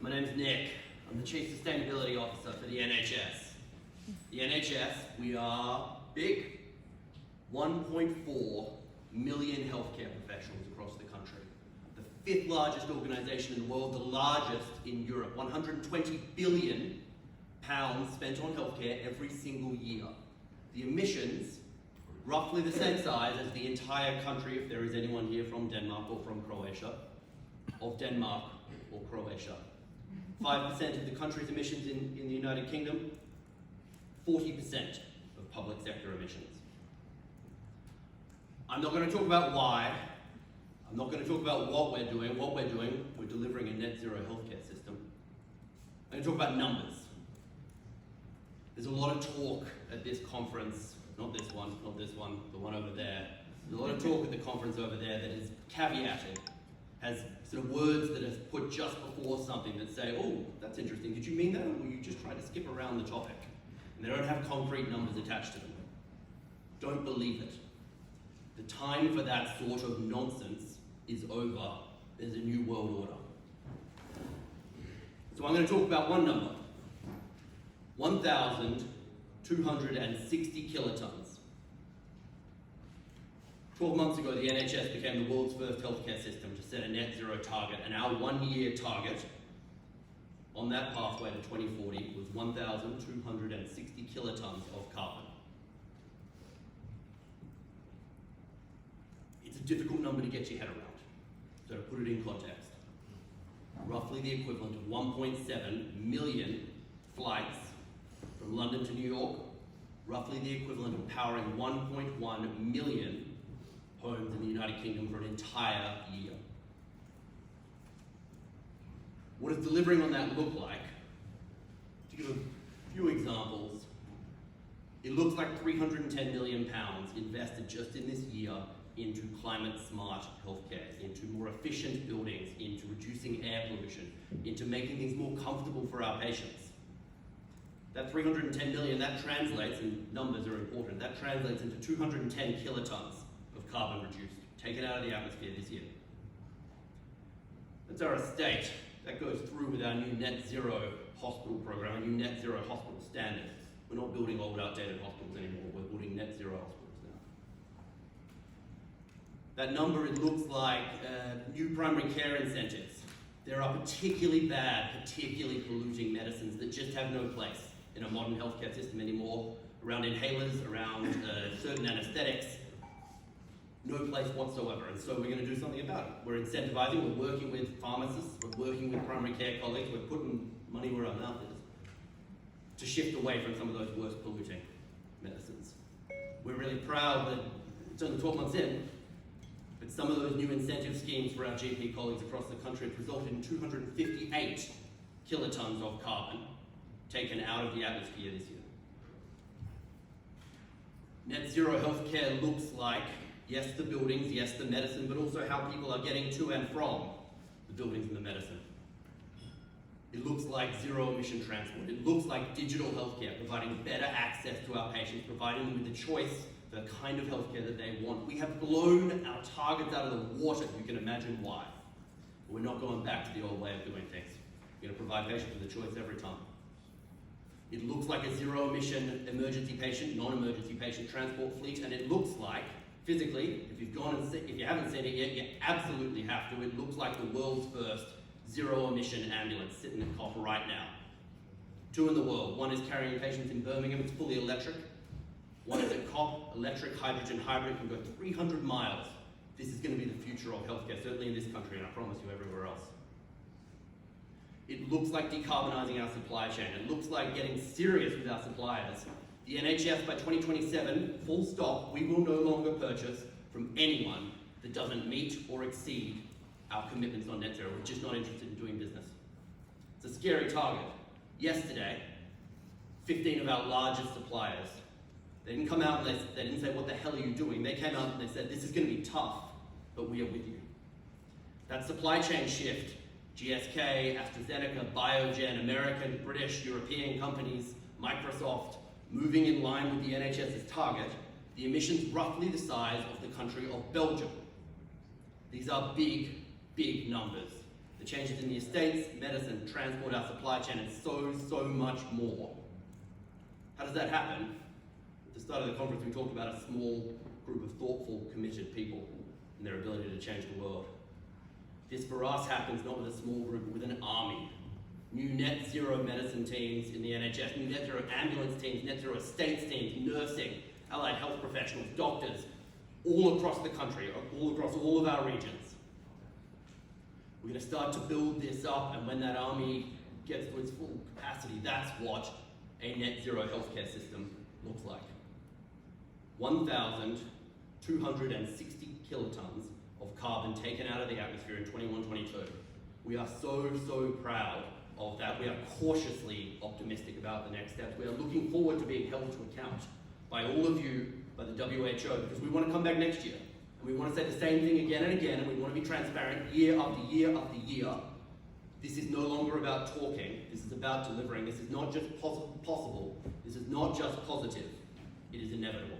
My name's Nick. I'm the Chief Sustainability Officer for the NHS. The NHS, we are big. 1.4 million healthcare professionals across the country. The 5th largest organisation in the world, the largest in Europe. 120 billion pounds spent on healthcare every single year. The emissions, roughly the same size as the entire country, if there is anyone here from Denmark or from Croatia, of Denmark or Croatia. 5% of the country's emissions in the United Kingdom, 40% of public sector emissions. I'm not going to talk about why. I'm not going to talk about what we're doing. What we're doing, we're delivering a net zero healthcare system. I'm going to talk about numbers. There's a lot of talk at this conference, not this one, the one over there. There's a lot of talk at the conference over there that is caveated, has sort of words that are put just before something that say, oh, that's interesting, did you mean that, or were you just trying to skip around the topic? And they don't have concrete numbers attached to them. Don't believe it. The time for that sort of nonsense is over. There's a new world order. So I'm going to talk about one number. 1,260 kilotons. 12 months ago, the NHS became the world's first healthcare system to set a net zero target, and our 1-year target on that pathway to 2040 was 1,260 kilotons of carbon. It's a difficult number to get your head around. So to put it in context, roughly the equivalent of 1.7 million flights from London to New York, roughly the equivalent of powering 1.1 million homes in the United Kingdom for an entire year. What does delivering on that look like? To give a few examples, it looks like £310 million invested just in this year into climate smart healthcare, into more efficient buildings, into reducing air pollution, into making things more comfortable for our patients. That 310 million, that translates, and numbers are important, that translates into 210 kilotons of carbon reduced, taken out of the atmosphere this year. That's our estate. That goes through with our new net zero hospital program, our new net zero hospital standard. We're not building old, outdated hospitals anymore, we're building net zero hospitals now. That number, it looks like new primary care incentives. There are particularly bad, particularly polluting medicines that just have no place in a modern healthcare system anymore, around inhalers, around certain anesthetics, no place whatsoever. And so we're going to do something about it. We're incentivizing, we're working with pharmacists, we're working with primary care colleagues, we're putting money where our mouth is to shift away from some of those worst polluting medicines. We're really proud that it's only 12 months in, but some of those new incentive schemes for our GP colleagues across the country have resulted in 258 kilotons of carbon taken out of the atmosphere this year. Net zero healthcare looks like, yes, the buildings, yes, the medicine, but also how people are getting to and from the buildings and the medicine. It looks like zero emission transport. It looks like digital healthcare, providing better access to our patients, providing them with the choice for the kind of healthcare that they want. We have blown our targets out of the water. You can imagine why. But we're not going back to the old way of doing things. We're going to provide patients with a choice every time. It looks like a zero emission emergency patient, non-emergency patient transport fleet, and it looks like, physically, if you haven't seen it yet, you absolutely have to. It looks like the world's first zero emission ambulance sitting in COP right now. 2 in the world. One is carrying patients in Birmingham, it's fully electric. One is at COP, electric, hydrogen, hybrid, can go 300 miles. This is going to be the future of healthcare, certainly in this country, and I promise you everywhere else. It looks like decarbonising our supply chain. It looks like getting serious with our suppliers. The NHS by 2027, full stop, we will no longer purchase from anyone that doesn't meet or exceed our commitments on net zero. We're just not interested in doing business. It's a scary target. Yesterday, 15 of our largest suppliers, they didn't come out and they didn't say, what the hell are you doing? They came out and they said, this is going to be tough, but we are with you. That supply chain shift, GSK, AstraZeneca, Biogen, American, British, European companies, Microsoft, moving in line with the NHS's target, the emissions roughly the size of the country of Belgium. These are big, big numbers. the changes in the estates, medicine, transport, our supply chain, and so much more. How does that happen? At the start of the conference, we talked about a small group of thoughtful, committed people and their ability to change the world. This for us happens not with a small group, but with an army. New net zero medicine teams in the NHS, new net zero ambulance teams, net zero estates teams, nursing, allied health professionals, doctors, all across the country, all across all of our regions. We're going to start to build this up, and when that army gets to its full capacity, that's what a net zero healthcare system looks like. 1,260 kilotons of carbon taken out of the atmosphere in 21-22. We are so proud of that. We are cautiously optimistic about the next steps. We are looking forward to being held to account by all of you, by the WHO, because we want to come back next year. And we want to say the same thing again and again, and we want to be transparent year after year after year. This is no longer about talking. This is about delivering. This is not just possible. This is not just positive. It is inevitable.